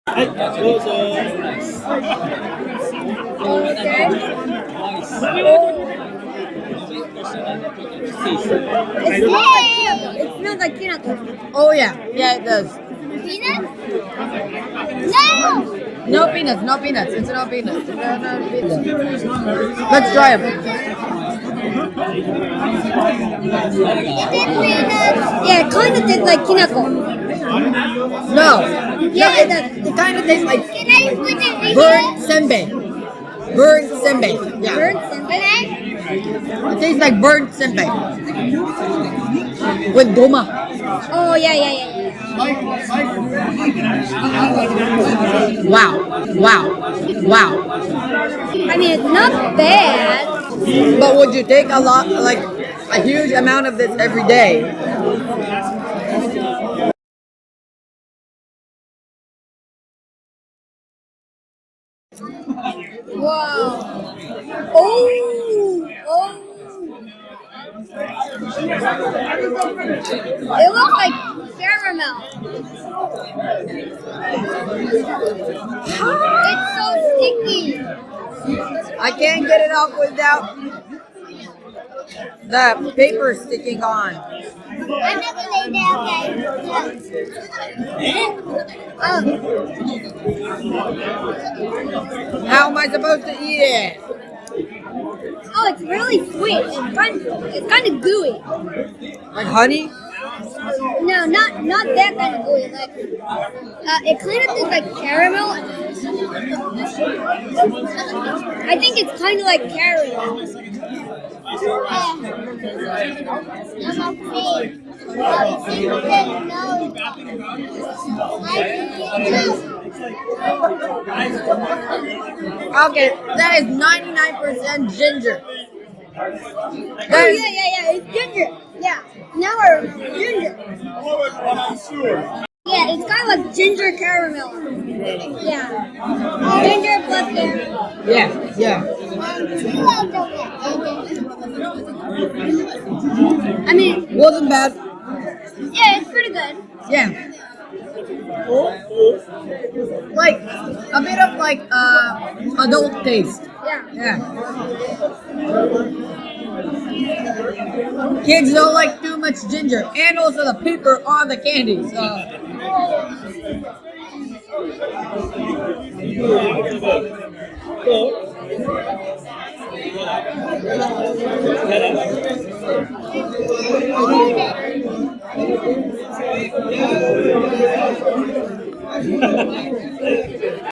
It smells like peanut. Oh yeah, yeah it does. Peanut? No! No peanuts, no peanuts. It's no peanuts. No peanuts. Let's try them. Yeah, it kind of tastes like kinako. No. Yeah, it does. It kind of tastes like Can I put it in burnt senbei. Burnt senbei. Yeah. Burnt senbei? It tastes like burnt senbei. With goma. Oh, yeah. Wow. I mean, it's not bad. But would you take a lot, like a huge amount of this every day? Wow. Oh. It looks like caramel. It's so sticky. I can't get it off without the paper sticking on. I'm not gonna lay down, guys. How am I supposed to eat it? Oh, it's really sweet. It's kind of gooey. Like honey? No, not that kind of gooey. Like, it kind of tastes like caramel. I think it's kind of like caramel. Okay, that is 99% ginger. Oh, yeah. It's ginger. Yeah. Now I remember. Ginger. Yeah, it's kind of like ginger caramel. Yeah. Ginger plus caramel. Yeah. I mean, Wasn't bad. yeah, it's pretty good. Yeah. Like a bit of like adult taste. Yeah. Kids don't like too much ginger, and also the paper on the candy. So.